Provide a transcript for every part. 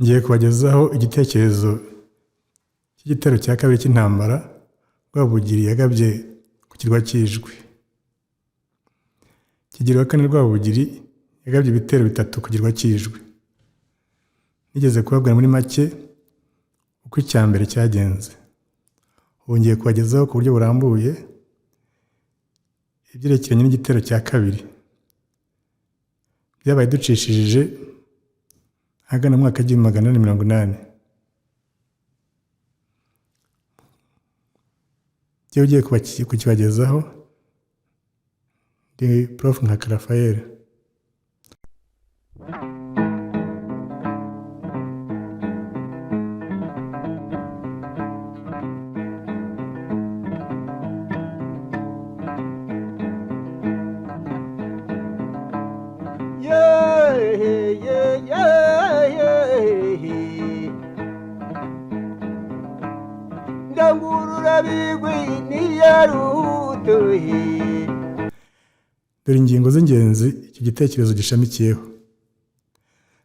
Ngiye kubagezaho igitekerezo cy'igitero cya kabiri cy'intambara Rwabugiri yagabye ku kirwa cy'Ijwi. Kigeli wa kane Rwabugiri yagabye ibitero 3 ku kirwa cy'Ijwi. Nigeze kubabwira muri make uko icya mbere cyagenze. Ubu ngiye kubagezaho ku buryo burambuye ibyerekeranye n'igitero cya kabiri byabaye ducishije ahagana mu mwaka w'1880. Jyewe ugiye kukibagezaho ndi Prof Nkaka Raphael. Dore ingingo z'ingenzi iki gitekerezo gishamikiyeho.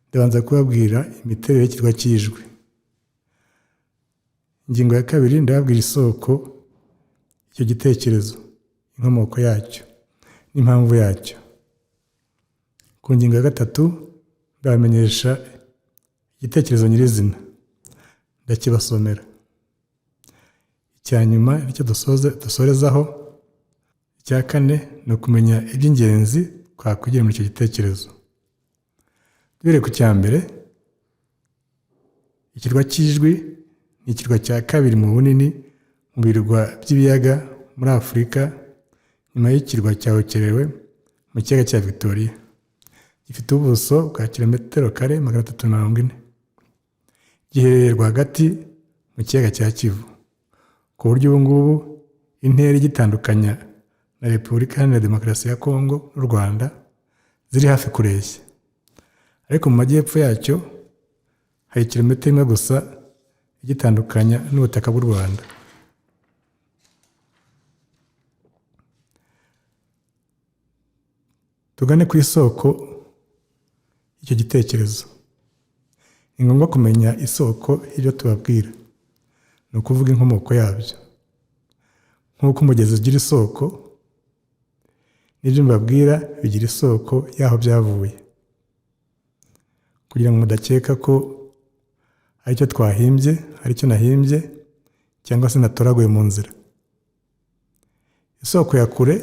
Ndabanza kubabwira imiterere y'ikirwa cy'Ijwi. Ingingo ya kabiri ndababwira isoko icyo gitekerezo, inkomoko yacyo n'impamvu yacyo. Ku ngingo ya gatatu ndabamenyesha igitekerezo nyirizina, ndakibasomera. Icya nyuma nicyo dusorezaho. Icya kane ni ukumenya iby'ingenzi twakwigira muri icyo gitekerezo. Duhere ku cya mbere, ikirwa cy'Ijwi ni ikirwa cya kabiri mu bunini mu birwa by'ibiyaga muri Afurika nyuma y'ikirwa cya Ukerewe mu kiyaga cya Victoria. Gifite ubuso bwa kilometero kare 340. Giherereye rwagati mu kiyaga cya Kivu, ku buryo ubu ngubu intera igitandukanya na Repubulika Iharanira Demokarasi ya Kongo n'u Rwanda ziri hafi kureshya. Ariko mu majyepfo yacyo hari kilometero 1 gusa igitandukanya n'ubutaka bw'u Rwanda. Tugane ku isoko y'icyo gitekerezo. Ni ngombwa kumenya isoko y'ibyo tubabwira, ni ukuvuga inkomoko yabyo. Nk'uko umugezi ugira isoko, n'ibyo mbabwira bigira isoko y'aho byavuye, kugira ngo mudakeka ko ari cyo twahimbye, ari cyo nahimbye, cyangwa se natoraguye mu nzira. Isoko ya kure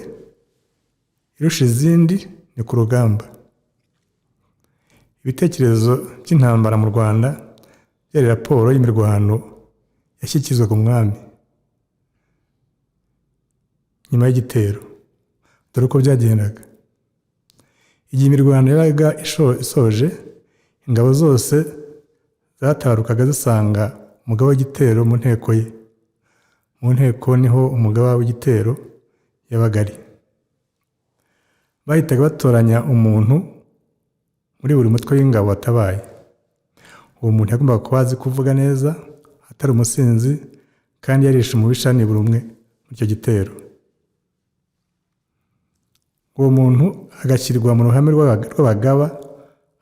irusha izindi ni ku rugamba. Ibitekerezo by'intambara mu Rwanda byari raporo y'imirwano yashyikirizwaga umwami nyuma y'igitero. Dore uko byagendaga. Igihe imirwano yabaga isoje, ingabo zose zatabarukaga zisanga umugaba w'igitero mu nteko ye. Mu nteko niho umugaba w'igitero yabaga ari. Bahitaga batoranya umuntu muri buri mutwe w'ingabo watabaye. Uwo muntu yagombaga kuba azi kuvuga neza, atari umusinzi, kandi yarishe umubisha buri umwe muri icyo gitero. Uwo muntu agashyirwa mu ruhame rw'abagaba,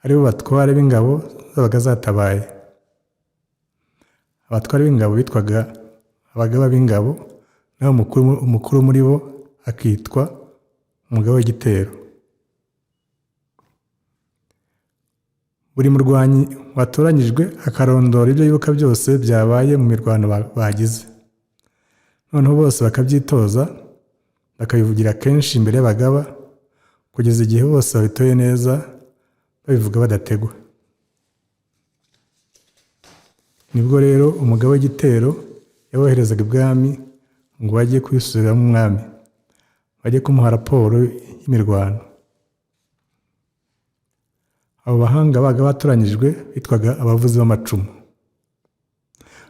aribo batware b'ingabo zabaga zatabaye. Abatware b'ingabo bitwaga abagaba b'ingabo, naho umukuru muri bo akitwa umugaba w'igitero. Buri murwanyi watoranyijwe akarondora ibyo yibuka byose byabaye mu mirwano bagize. Noneho bose bakabyitoza, bakabivugira kenshi imbere y'abagaba, kugeza igihe bose babitoye neza, babivuga badategwa. Nibwo rero umugaba w'igitero yaboherezaga ibwami ngo bajye kwisubiramo umwami, bajye kumuha raporo y'imirwano. Abo bahanga baga batoranyijwe bitwaga abavuzi b'amacumu.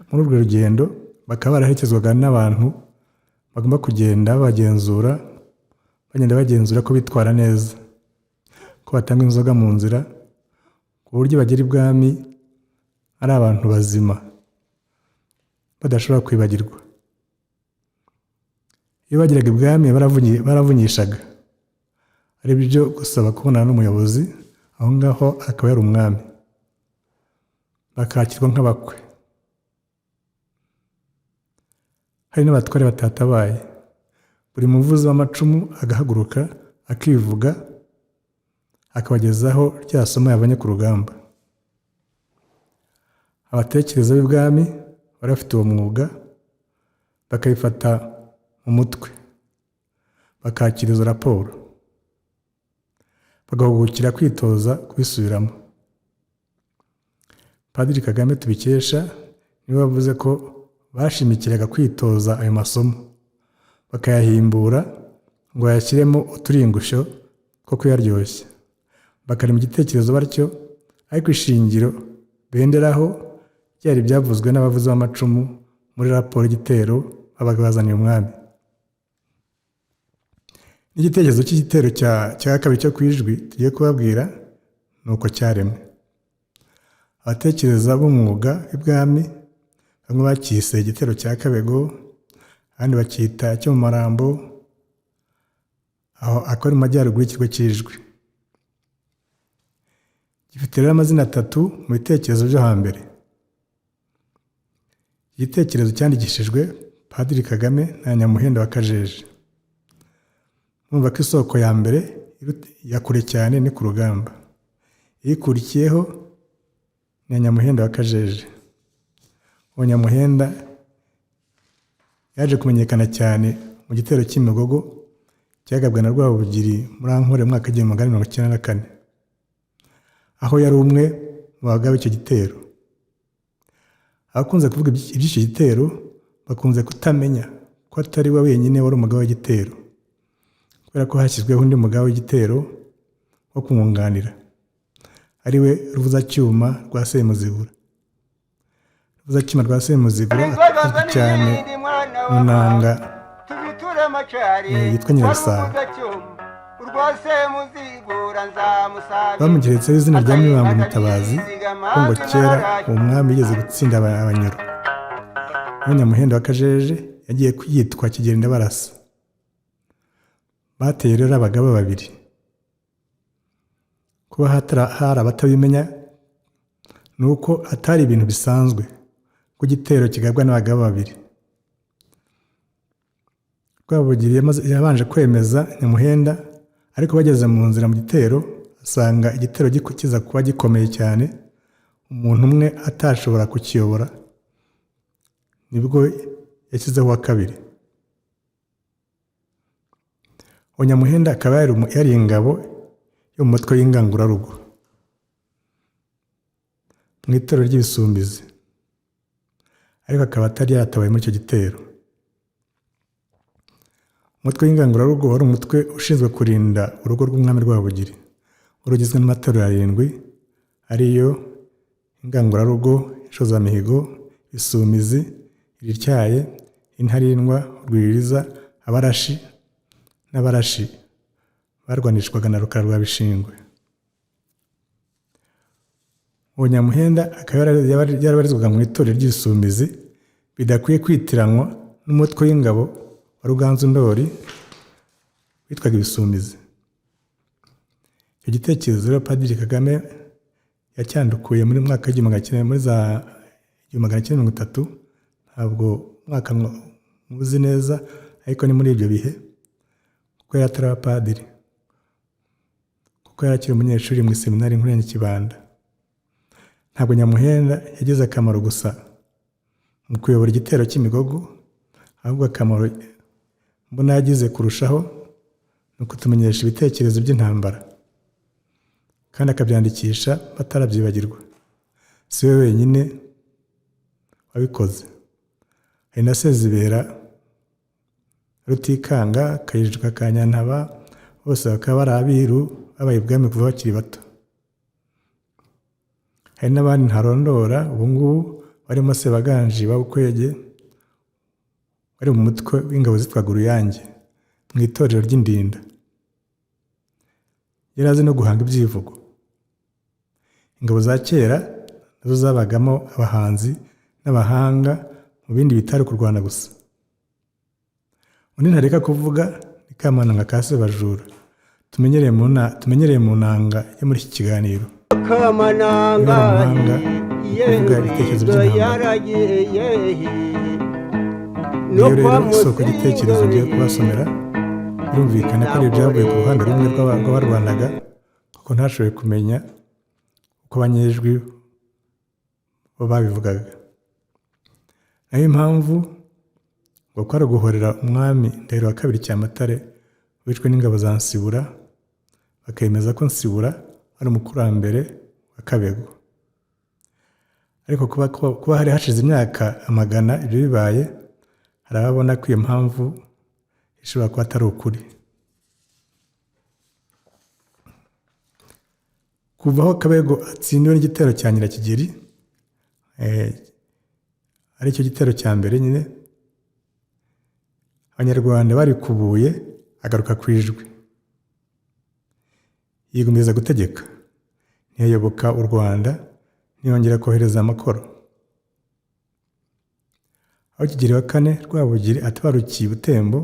Muri urwo rugendo bakaba baraherekezwaga n'abantu bagomba kugenda bagenda bagenzura ko bitwara neza, ko batanga inzoga mu nzira, ku buryo bagera ibwami ari abantu bazima badashobora kwibagirwa. Iyo bageraga ibwami baravunyishaga, ari byo gusaba kubonana n'umuyobozi, aho ngaho akaba yari umwami. bakakirwa nk'abakwe. Hari n'abatware batatabaye, buri muvuzi w'amacumu agahaguruka akivuga akabagezaho rya somo yabonye ku rugamba. Abatekereza b'ibwami bari bafite uwo mwuga bakabifata mu mutwe, bakakira izo raporo, bagahugukira kwitoza kubisubiramo. Padiri Kagame tubikesha niwe wavuze ko bashimikiraga kwitoza ayo masomo, bakayahimbura ngo yashyiremo uturingusho two kuyaryoshya, bakarema igitekerezo batyo, ariko ishingiro benderaho byari byavuzwe n'abavuzi b'amacumu muri raporo y'igitero babaga bazaniye umwami. N'igitekerezo cy'igitero cya kabiri cyo ku Ijwi tugiye kubabwira ni uko cyaremwe. Abatekereza b'umwuga w'ibwami bamwe bakise igitero cya Kabego, abandi bakita cyo mu Marambo, aho akora mu majyaruguru y'ikigo cy'Ijwi. Gifite rero amazina atatu mu bitekerezo byo hambere. Igitekerezo cyandikishijwe Padiri Kagame na Nyamuhenda wa Kajeje. Mwumva ko isoko ya mbere ya kure cyane ni ku rugamba, ikurikiyeho ni Nyamuhenda wa Kajeje. Uwo Nyamuhenda yaje kumenyekana cyane mu gitero cy'Imigogo cyagabwe na Rwabugiri muri Ankore mu mwaka w'igihumbi 1994, aho yari umwe mu bagaba icyo gitero. Abakunze kuvuga iby'icyo gitero bakunze kutamenya ko atari we wenyine wari umugaba w'igitero, kubera ko hashyizweho undi mugaba w'igitero wo kumwunganira, ari we Ruvuzacyuma rwa Semuzigura. Ruvuzacyuma rwa Semuzigura azwi cyane mu nanga yitwa Nyirabisabo. Bamugeretseho izina rya Mibambwe Mutabazi, ko ngo kera uwo mwami yigeze gutsinda Abanyoro. Nyamuhenda wa Kajeje yagiye yitwa Kigenda Barasa. Bateye rero abagabo babiri. Kuba hari abatabimenya ni uko atari ibintu bisanzwe ko igitero kigabwa n'abagabo babiri. Rwabugiri yabanje kwemeza Nyamuhenda, ariko bageze mu nzira mu gitero asanga igitero kiza kuba gikomeye cyane, umuntu umwe atashobora kukiyobora, nibwo yashyizeho uwa kabiri. Uwo Nyamuhenda akaba yari ingabo yo mu mutwe w'ingangurarugo mu itorero ry'Ibisumbizi, ariko akaba atari yaratabaye muri icyo gitero. Umutwe w'ingangurarugo wari umutwe ushinzwe kurinda urugo rw'umwami Rwabugiri, urugizwe n'amatorero 7 ariyo Ingangurarugo, Inshozamihigo, Isumizi, Irityaye, Intarindwa, Rwiriza, Abarashi n'Abarashi barwanishwaga na Rukara rwa Bishingwe. Uwo Nyamuhenda akaba yarabarizwaga mu itorero ry'Ibisumizi, bidakwiye kwitiranwa n'umutwe w'ingabo wa Ruganzu Ndori witwaga Ibisumizi. Icyo gitekerezo rero Padiri Kagame yacyandukuye muri mwaka w'1930, ntabwo mwaka muzi neza, ariko ni muri ibyo bihe, kuko yari ataraba padiri, kuko yari akiri umunyeshuri mu seminari nkuru ya Nyakibanda. Ntabwo Nyamuhenda yagize akamaro gusa mu kuyobora igitero cy'Imigogo, ahubwo akamaro mbona yagize kurushaho ni ukutumenyesha ibitekerezo by'intambara, kandi akabyandikisha batarabyibagirwa. Si we wenyine wabikoze, hari na Sezibera, Rutikanga, Kayijuka ka Nyantaba, bose bakaba bari abiru babaye ibwami kuva bakiri bato. Hari n'abandi ntarondora ubu ngubu barimo Sebaganji Babukwege, bari mu mutwe w'ingabo zitwaga Uruyange mu itorero ry'Indinda. Yari azi no guhanga ibyivugo. Ingabo za kera nazo zabagamo abahanzi n'abahanga mu bindi bitari kurwana gusa. Undi ntareka kuvuga ni Kamananga ka Sebajura, tumenyereye mu nanga yo muri iki kiganiro. Kamananga kuvuga ibitekerezo by'intambara. Niyo rero isoko y'igitekerezo ngiye kubasomera birumvikana ko ari ibyavuye ku ruhande rumwe rw'abarwanaga, kuko ntashoboye kumenya uko abanyejwi bo babivugaga. Nayo impamvu ngo kwari uguhorera umwami Ndahiro wa kabiri Cyamatare wishwe n'ingabo za Nsibura, bakemeza ko Nsibura ari umukurambere wa Kabego. Ariko kuba hari hashize imyaka amagana ibyo bibaye, hari ababona ko iyo mpamvu ishobora kuba atari ukuri. Kuva aho Kabego atsindiwe n'igitero cya Nyirakigeri, ari cyo gitero cya mbere nyine, Abanyarwanda bari kubuye agaruka ku ijwi, yigumiza gutegeka, ntiyayoboka u Rwanda, ntiyongera kohereza amakoro. Aho Kigeli wa kane Rwabugiri atabarukiye Butembo,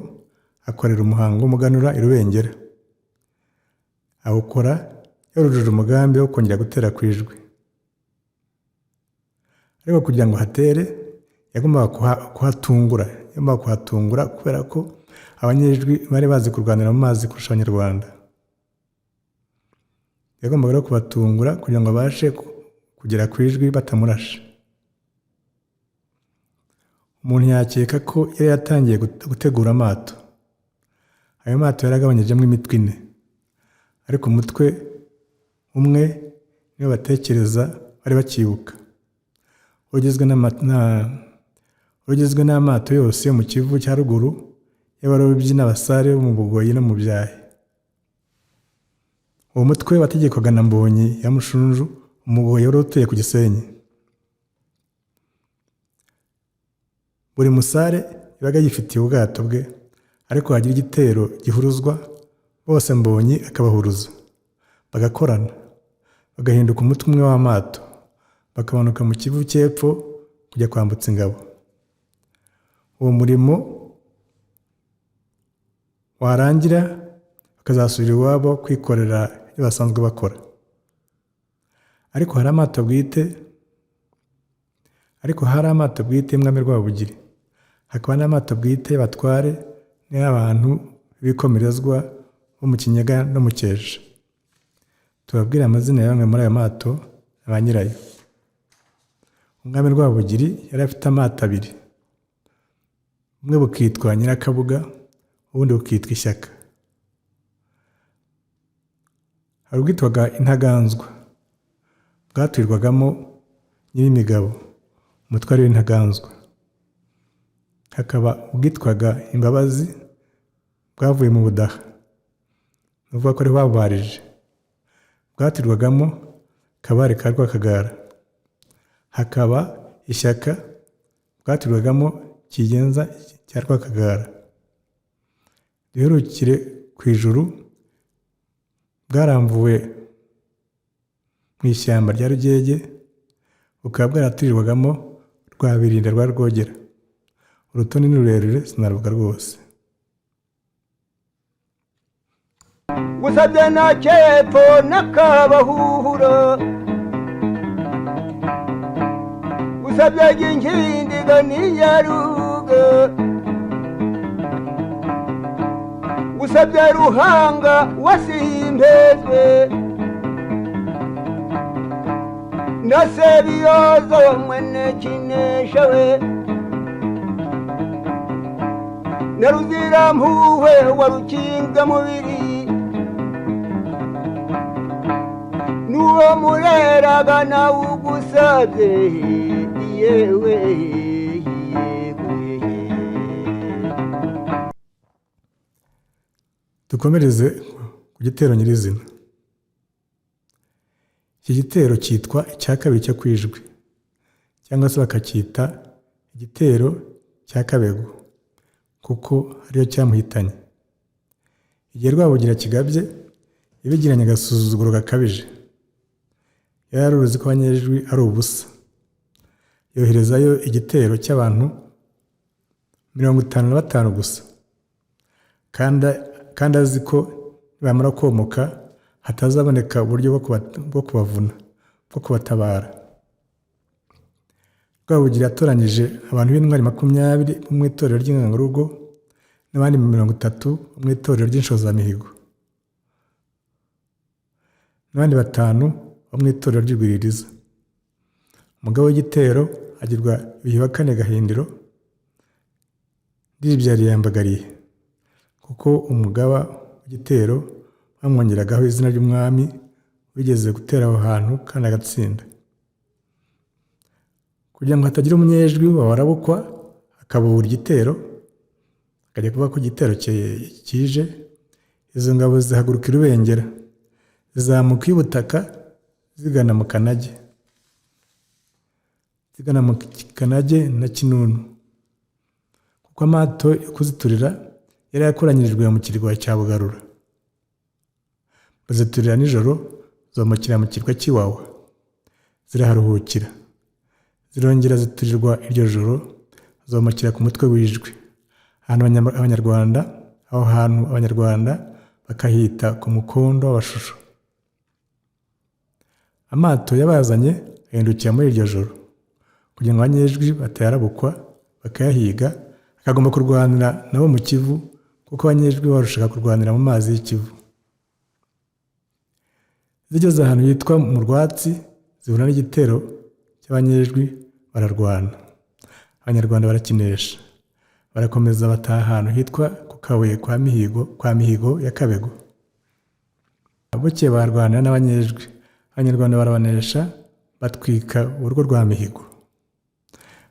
akorera umuhango w'umuganura i Rubengera, awukora yarujuje umugambi wo kongera gutera ku ijwi. Ariko kugira ngo hatere yagombaga kuhatungura kubera ko abanyejwi bari bazi kurwanira mu mazi kurusha Abanyarwanda. Yagombaga rero kubatungura kugira ngo abashe kugera ku ijwi batamurashe. Umuntu yakeka ko yari yatangiye gutegura amato. Ayo mato yaragabanyijemo imitwe ine, ariko umutwe umwe niyo batekereza bari bakibuka, ugizwe n'amato yose yo mu Kivu cya ruguru y'abarobyi n'abasare bo mu Bugoyi no mu Byahi. Uwo mutwe wategekwaga na Mbonyi ya Mushunju, Umugoyi wari utuye ku Gisenyi. Buri musare yabaga yifitiye ubwato bwe, ariko hagira igitero gihuruzwa, bose Mbonyi akabahuruza, bagakorana, bagahinduka umutwe umwe w'amato, bakamanuka mu Kivu cy'epfo kujya kwambutsa ingabo. Uwo murimo warangira bakazasubira iwabo kwikorera ibyo basanzwe bakora. Ariko hari amato bwite y'Umwami Rwabugiri, hakaba n'amato bwite y'abatware n'abantu b'ibikomerezwa bo mu Kinyaga no mu Cyeja. Tubabwire amazina ya bamwe muri ayo mato na ba nyirayo. Umwami Rwabugiri yari afite amato abiri, bumwe bukitwa Nyirakabuga, ubundi bukitwa Ishyaka. Hari ubwitwaga Intaganzwa, bwatwirwagamo Nyirimigabo, umutware w'Intaganzwa. Hakaba ubwitwaga Imbabazi, bwavuye mu Budaha, ni ukuvuga ko ari babubarije, bwatwirwagamo Kabare ka Rwakagara. Hakaba Ishyaka, bwatwirwagamo Kigenza cya Rwakagara. Duherukire ku ijuru, bwaramvuwe mu ishyamba rya Rugege, bukaba bwaraturirwagamo Rwabirinda rwa Rwogera. Urutonde ni rurerure sinaruvuga rwose. Gusabye na Cyepfo n'Akabahuhura, gusabye Ginkindiga n'Inyaruga, gusabye Ruhanga wasimbezwe, na Sebiyozo mwene Kinesha we, na Ruzirampuhwe wa Rukingamubiri, n'uwo Mureraga nawe ugusabye yewe. Dukomereze ku gitero nyirizina. Iki gitero cyitwa icya kabiri cyo kwijwi, cyangwa se bakacyita igitero cya Kabego, kuko ariyo cyamuhitanye. Igihe Rwabugira kigabye, yabigiranye agasuzuguro gakabije. Yari aruzi ko abanyejwi ari ubusa. Yoherezayo igitero cy'abantu 55 gusa, kandi azi ko nibamara komoka hatazaboneka uburyo bwo kubavuna, bwo kubatabara. Rwabugiri yatoranyije abantu b'intwari 20 bo mu itorero ry'ingangurugo n'abandi 30 bo mu itorero ry'inshozamihigo n'abandi 5 bo mu itorero ry'urwiririza. Umugaba w'igitero agirwa Yuhi IV Gahindiro Ndiribyariye Yambagariye, kuko umugaba w'igitero bamwongeragaho izina ry'umwami wigeze gutera aho hantu kandi agatsinda. Kugira ngo hatagira umunyejwi warabukwa akabura igitero akajya kuvuga ko igitero kije, izo ngabo zihaguruka i Rubengera zizamuka y'ubutaka zigana mu Kanage na Kinunu, kuko amato yo kuziturira yari yakoranyirijwe mu kirwa cya Bugarura. Baziturira nijoro zomokera mu kirwa cy'Iwawa ziraharuhukira, zirongera ziturirwa iryo joro zomokera ku mutwe w'Ijwi, aho hantu abanyarwanda bakahita ku mukondo w'Abashusho. Amato yabazanye ahindukira muri iryo joro kugira ngo abanyejwi batayarabukwa bakayahiga, akagomba kurwanira nabo mu Kivu, kuko abanyejwi barushaga kurwanira mu mazi y'Ikivu. Zigeze ahantu hitwa mu Rwatsi zihura n'igitero cy'abanyejwi bararwana, abanyarwanda barakinesha, barakomeza bataha ahantu hitwa ku Kabuye kwa Mihigo ya Kabego. Bukeye barwanira n'abanyejwi, abanyarwanda barabanesha batwika urugo rwa Mihigo,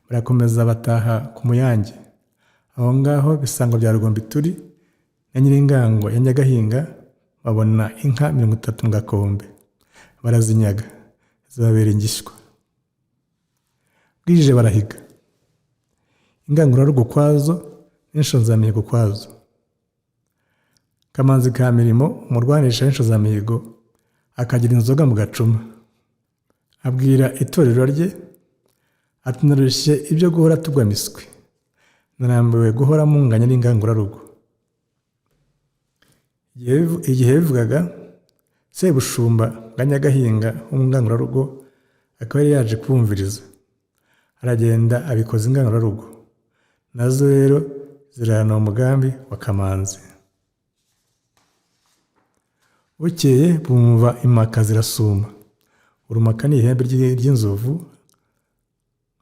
barakomeza bataha ku Muyange. Aho ngaho Bisango bya Rugombituri na Nyiringango ya Nyagahinga babona inka 30 mu gakombe, barazinyaga zibabera ingishywa. Bwije barahiga, ingangurarugo kwazo n'inshozamihigo kwazo. Kamanzi ka Mirimo umurwanisha w'inshozamihigo akagira inzoga mu gacuma, abwira itorero rye ati narushye ibyo guhora tugwa miswi, narambiwe guhora munganya n'ingangurarugo. Igihe bivugaga Sebushumba bwa Nyagahinga w'umungangurarugo akaba yari yaje kubumviriza, aragenda abikoza ingangurarugo, nazo rero zirana umugambi wa Kamanzi. Bukeye bumva impaka zirasuma, urumaka ni ihembe ry'inzovu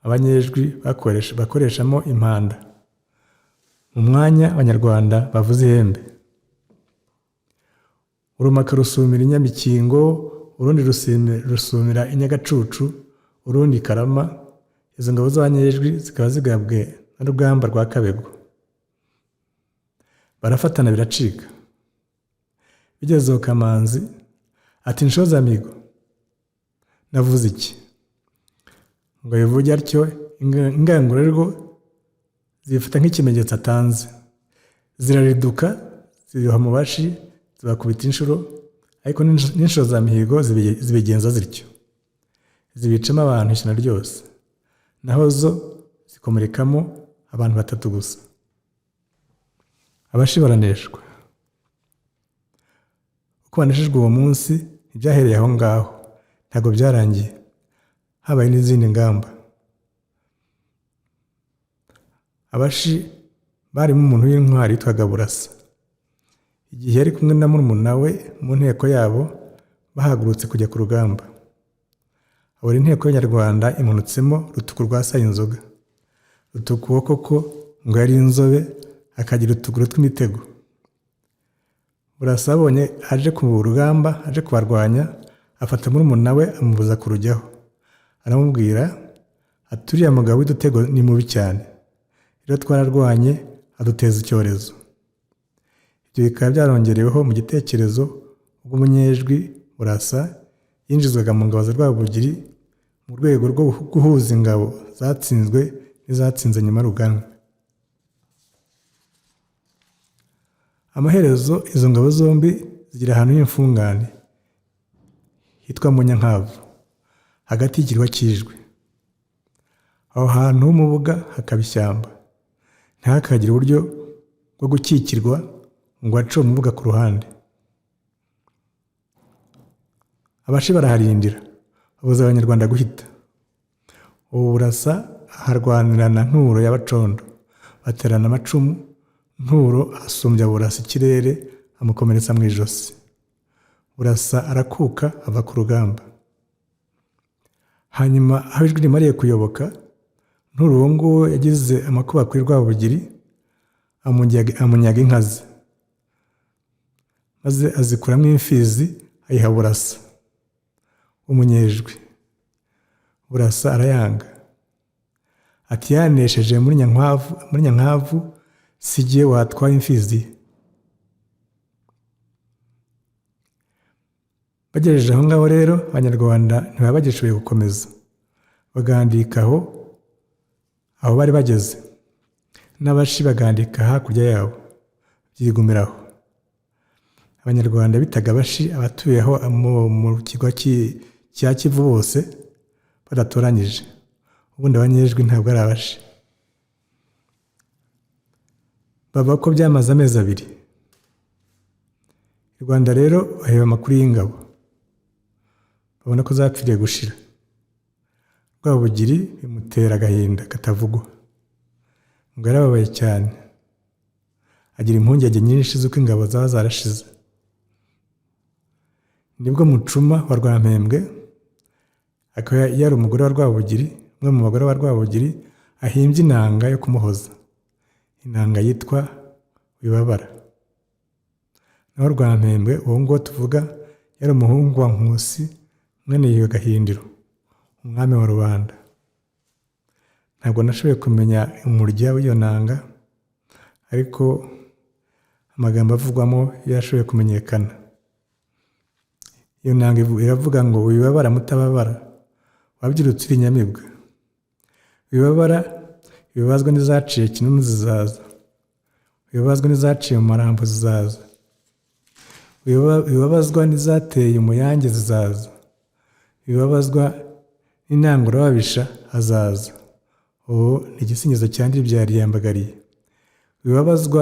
abanyejwi bakoreshamo impanda mu mwanya abanyarwanda bavuza ihembe. Urumaka rusumira inyamikingo, urundi rusumira inyagacucu, urundi Karama. Izo ngabo z'abanyejwi zikaba zigabwe na Rugamba rwa Kabego. Barafatana biracika. Bigezeho Kamanzi ati Nshozamihigo navuze iki? Ngo bivuge atyo ingangurarugo zifata nk'ikimenyetso atanze, zirariduka ziroha mu Bashi zibakubita inshuro, ariko n'inshozamihigo zibigenza zityo, zibicamo abantu ishyano ryose, naho zo zikomerekamo abantu 3 gusa. Abashi baraneshwa. Uko baneshejwe uwo munsi ntibyahereye aho ngaho, ntabwo byarangiye, habaye n'izindi ngamba. Abashi barimo umuntu w'intwari witwaga Burasa. Igihe yari kumwe na murumuna we mu nteko yabo bahagurutse kujya ku rugamba, abura inteko y'Abanyarwanda imunutsemo Rutuku rwa Sayinzoga. Rutuku wo koko ngo yari inzobe akagira utuguru tw'imitego. Burasa abonye aje ku rugamba, aje kubarwanya, afata murumuna we amubuza kurujyaho, aramubwira ati uriya mugabo w'udutego ni mubi cyane, rero twararwanye aduteza icyorezo. Ibyo bikaba byarongereweho mu gitekerezo ubwo umunyejwi Burasa yinjizwaga mu ngabo za Rwabugiri mu rwego rwo guhuza ingabo zatsinzwe n'izatsinze nyuma Ruganwa. Amaherezo izo ngabo zombi zigira ahantu h'imfungane hitwa Munyankavu, hagati y'ikirwa cy'Ijwi. Aho hantu h'umubuga hakaba ishyamba, ntihakagire uburyo bwo gukikirwa ngo ace umubuga ku ruhande. Abashi baraharindira, babuza Abanyarwanda guhita. Ubu Burasa aharwanira na Nturo y'Abacondo, baterana amacumu. Nturo asumbya Burasa ikirere, amukomeretsa mu ijosi. Burasa arakuka ava ku rugamba. Hanyuma aho ijwi rimariye kuyoboka, Nturo uwo nguwo yagize amakuba kuri Rwabugiri, amunyaga inka ze, maze azikuramo imfizi ayiha Burasa umunyejwi. Burasa arayanga, ati yanesheje muri Nyankwavu si jye watwaye imfizi ye. Bagejeje aho ngaho rero, Abanyarwanda ntibaba bagishoboye gukomeza, bagandika aho bari bageze. N'Abashi bagandika hakurya yabo, byigumiraho. Abanyarwanda bitaga Abashi abatuye aho mu kigo cya Kivu bose badatoranyije. Ubundi Abanyejwi ntabwo ari Abashi. Bavuga ko byamaze amezi 2. I Rwanda rero baheba amakuru y'ingabo, babona ko zapfiriye gushira. Rwabugiri bimutera agahinda katavugwa, ngo yarababaye cyane, agira impungenge nyinshi z'uko ingabo zaba zarashize. Nibwo Mucuma wa Rwampembwe, akaba yari umugore wa Rwabugiri, umwe mu bagore wa Rwabugiri, ahimbye inanga yo kumuhoza, inanga yitwa Wibabara. Naho Rwampembwe uwo nguwo tuvuga yari umuhungu wa Nkusi mwene Yuhi Gahindiro, umwami wa Rubanda. Ntabwo nashoboye kumenya umurya w'iyo nanga, ariko amagambo avugwamo yarashoboye kumenyekana. Iyo nanga iravuga ngo wibabara mutababara, wabyirutse uri inyamibwa. Wibabara, wibabazwa n'izaciye Kinunu zizaza, wibabazwa n'izaciye mu Marambo zizaza, wibabazwa n'izateye Umuyange zizaza, wibabazwa n'intangura babisha hazaza. Ubu ni igisingizo cya Ndiribyariyambagariye. Wibabazwa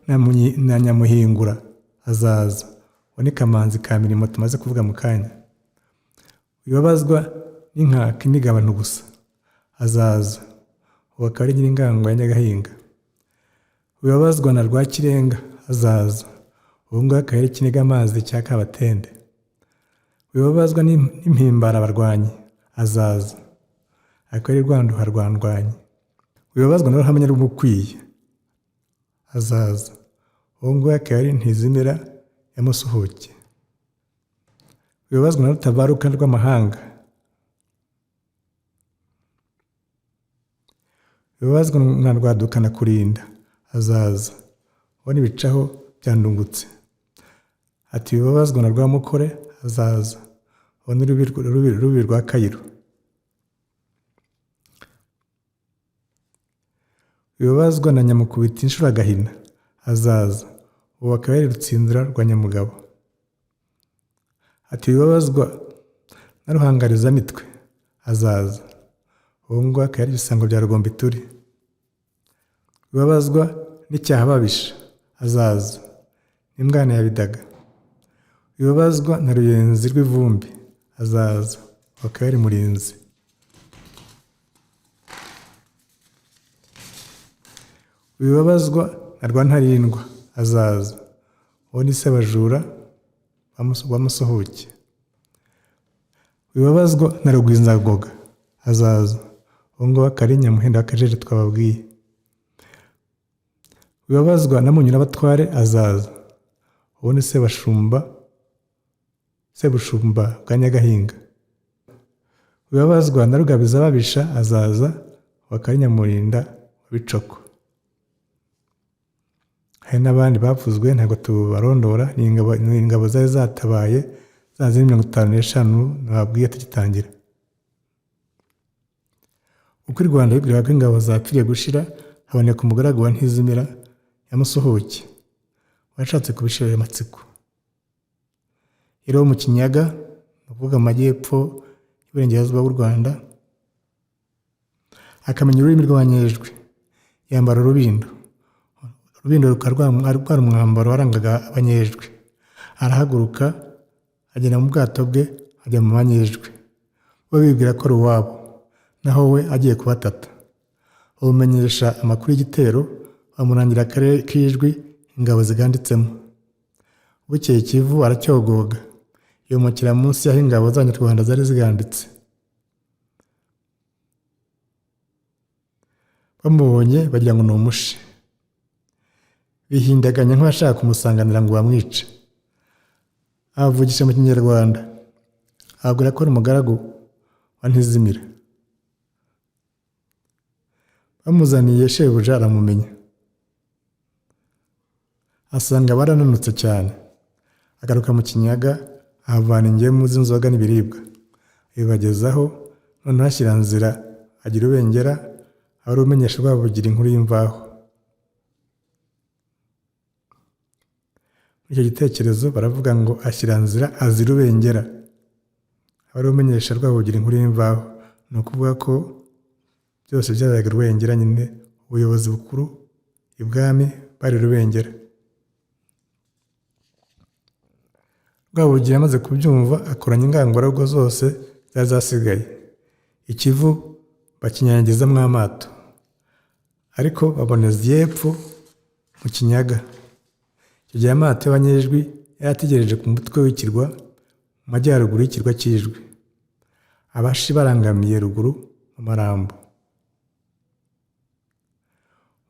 na Nyamuhingura hazaza, uwo ni Kamanzi ka Mirimo tumaze kuvuga mu kanya. Wibabazwa n'inkaka inigabana gusa hazaza, uwo akaba ari Nyiringango ya Nyagahinga. Wibabazwa na Rwakirenga hazaza, uwo nguwo akaba ari Kinigamazi cya Kabatende. Wibabazwa n'impimbara abarwanyi hazaza, akaba ari Rwanduha rwa Ndwanyi. Wibabazwa na Ruhamanya rw'umukwiye hazaza, uwo nguwo akaba ari Ntizimira ya Musuhuke. Wibabazwa na Rutabaruka rw'amahanga. Wibabazwa na Rwadukana kurinda hazaza, uwo ni Bicaho bya Ndungutse. Ati wibabazwa na Rwamukore hazaza, uwo ni Rubi rwa Kayiro. Wibabazwa na Nyamukubita inshuro agahina hazaza, uwo akaba ari Rutsindura rwa Nyamugabo. Ati wibabazwa na Ruhangarizamitwe hazaza, uwo nguwo akaba ari Ibisango bya Rugombituri. Wibabazwa n'Icyaha babisha hazaza, n'Imbwana ya Bidaga. Wibabazwa na Ruyenzi rw'Ivumbi hazaza, uwo akaba ari Murinzi. Wibabazwa na Rwantarindwa hazaza, uwo ni Sebajura wa Musuhuke. Wibabazwa na Rugwizangoga hazaza, uwo nguwo akaba ari Nyamuhenda w'Akajeje twababwiye. Wibabazwa na Munyurabatware hazaza, uwo ni Sebushumba bwa Nyagahinga. Wibabazwa na Rugabiza babisha hazaza, uwo akaba ari Nyamurinda wa Bicoko. Hari n'abandi bavuzwe ntabwo tubarondora, ni ingabo zari zatabaye zazi 55 nababwiye tugitangira. Uko u Rwanda bibwiraga ko ingabo zapfiriye gushira, haboneka umugaragu wa Ntizimira ya Musuhuke washatse kubishirira amatsiko. Iro mu Kinyaga, uvuga amajyepfo y'Uburengerazuba bw'u Rwanda, akamenya ururimi rw'Abanyejwi, yambara urubindo. Urubindo rukaba umwambaro warangaga Abanyejwi. Arahaguruka agenda mu bwato bwe ajya mu Banyejwi, bo bibwira ko ari uwabo. naho we agiye kubatata. Bamumenyesha amakuru y'igitero, bamurangira akarere k'ijwi ingabo ziganditsemo. Bukeye Kivu aracyogoga, yomokera munsi y'aho ingabo z'Abanyarwanda zari ziganditse. Bamubonye bagira ngo ni umushi, bihindaganya nk'abashaka kumusanganira ngo bamwice. Abavugisha mu Kinyarwanda, ababwira ko ari umugaragu wa Ntizimira. Bamuzaniye shebuja aramumenya, asanga barananutse cyane. Agaruka mu Kinyaga, ahavana ingemu z'inzoga n'ibiribwa, abibagezaho. Noneho ashyira nzira agira ubengera, ari umenyesha Rwabugiri inkuru y'imvaho. Muri icyo gitekerezo baravuga ngo ashyira nzira azira ubengera, ari umenyesha Rwabugiri inkuru y'imvaho. Ni ukuvuga ko byose byabaga Rubengera nyine, ubuyobozi bukuru ibwami bari Rubengera. Rwabugiri amaze kubyumva, akoranya ingangurarugo zose zari zasigaye. Ikivu bakinyanyagizamo amato, ariko baboneza y'epfo mu Kinyaga. Icyo gihe amato y'Abanyejwi yari ategereje ku mutwe w'ikirwa mu majyaruguru y'ikirwa cy'Ijwi. Abashi barangamiye ruguru mu Marambo.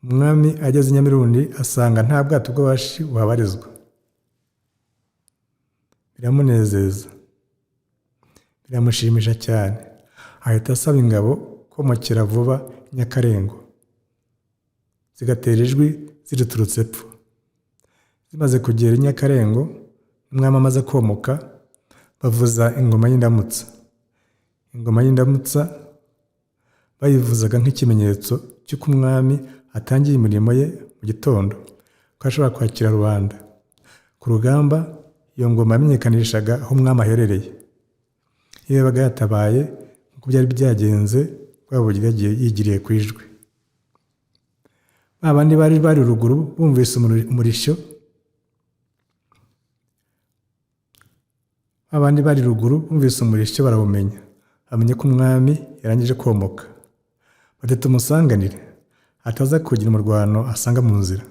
Umwami ageze i Nyamirundi asanga nta bwato bw'Abashi buhabarizwa. Biramunezeza, biramushimisha cyane. Ahita asaba ingabo komokera vuba Nyakarengo, zigatera Ijwi ziriturutse epfo. Zimaze kugera i Nyakarengo, umwami amaze komoka, bavuza ingoma y'indamutsa. Ingoma y'indamutsa bayivuzaga nk'ikimenyetso cy'uko umwami atangiye imirimo ye mu gitondo, ko ashobora kwakira rubanda. Ku rugamba iyo ngoma yamenyekanishaga aho umwami aherereye. Iyo yabaga yatabaye nk'uko byari byagenze, Rwabugiri yagiye yigiriye ku Ijwi. Ba bandi bari ruguru bumvise umurishyo, abandi bari ruguru bumvise umurishyo barawumenya, bamenye ko umwami yarangije komoka. Bati tumusanganire ataza kugira umurwano asanga mu nzira.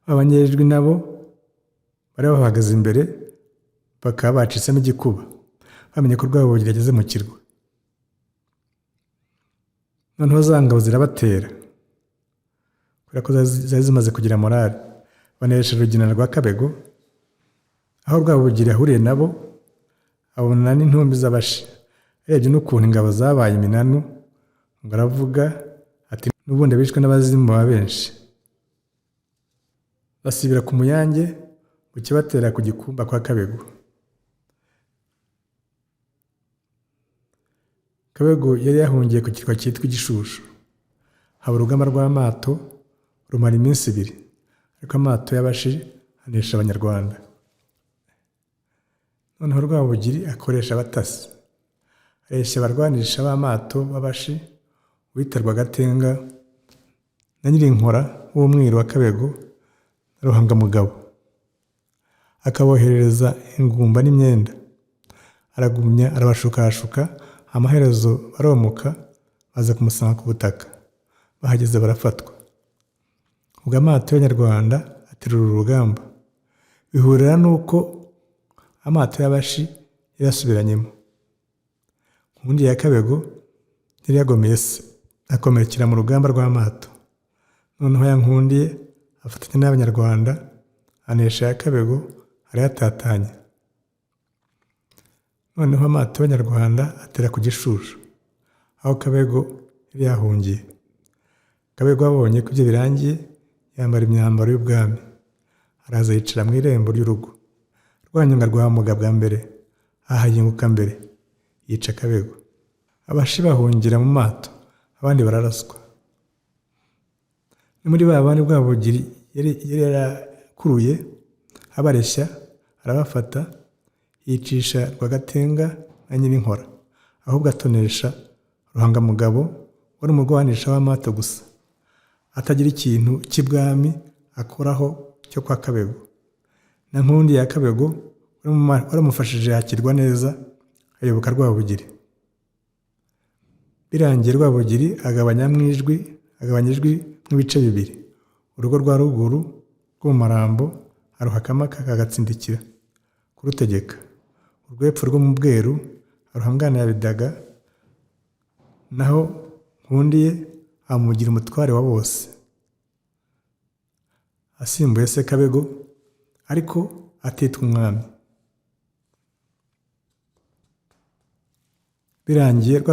Abanyejwi nabo bari bahagaze imbere, bakaba bacitsemo igikuba, bamenye ko Rwabugiri yageze mu kirwa. Noneho za ngabo zirabatera, kubera ko zari zimaze kugira morali. Banesha Rugina rwa Kabego. Aho Rwabugiri yahuriye nabo, abona n'intumbi z'Abashi. Arebye n'ukuntu ingabo zabaye iminanu, ngo aravuga ati n'ubundi bishwe n'abazimu ba benshi. Basibira ku Muyange, bukibatera ku Gikumba kwa Kabego. Kabego yari yahungiye ku kirwa cyitwa Igishushu. Haba urugamba rw'amato rumara iminsi 2, ariko amato y'Abashi anesha Abanyarwanda. Noneho Rwabugiri akoresha abatasi, areshya abarwanisha b'amato b'Abashi witarwa Gatenga na Nyirinkora w'umwiru wa Kabego na Ruhangamugabo. Akaboherereza ingumba n'imyenda. Aragumya arabashukashuka, amaherezo baromuka baza kumusanga ku butaka. Bahageze barafatwa. Ubwo amato y'Abanyarwanda aterura urugamba. Bihurira n'uko amato y'Abashi yarasubiranyemo. Nkundi ya Kabego yari yagomeye se, akomerekera mu rugamba rw'amato. Noneho yankundiye afatanya n'Abanyarwanda, anesha ya Kabego arayatatanya. Noneho amato y'Abanyarwanda atera ku Gishushu, aho Kabego yari yahungiye. Kabego abonye ko ibyo birangiye, yambara imyambaro y'ubwami, araza yicara mu irembo ry'urugo. Rwanyonga rwamuga bwa mbere, ahayinguka mbere, yica Kabego. Abashi bahungira mu mato, abandi bararaswa. Ni muri ba bandi Rwabugiri yari yarakuruye, abareshya arabafata, yicisha Rwagatenga na Nyirinkora, ahubwo atonesha Ruhangamugabo wari umurwanisha w'amato gusa, atagira ikintu cy'ibwami akoraho cyo kwa Kabego. Na Nkundi ya Kabego waramufashije yakirwa neza, ayoboka Rwabugiri. Birangiye Rwabugiri agabanya ijwi nk'ibice bibiri. Urugo rwa ruguru rwo mu Marambo aruha Kamaka kagatsindikira kurutegeka. Urw'epfo rwo mu Bweru aruha Mwana ya Bidaga, naho Nkundiye amugira umutware wa bose, asimbuye Sekabego ariko atitwa umwami. Birangiye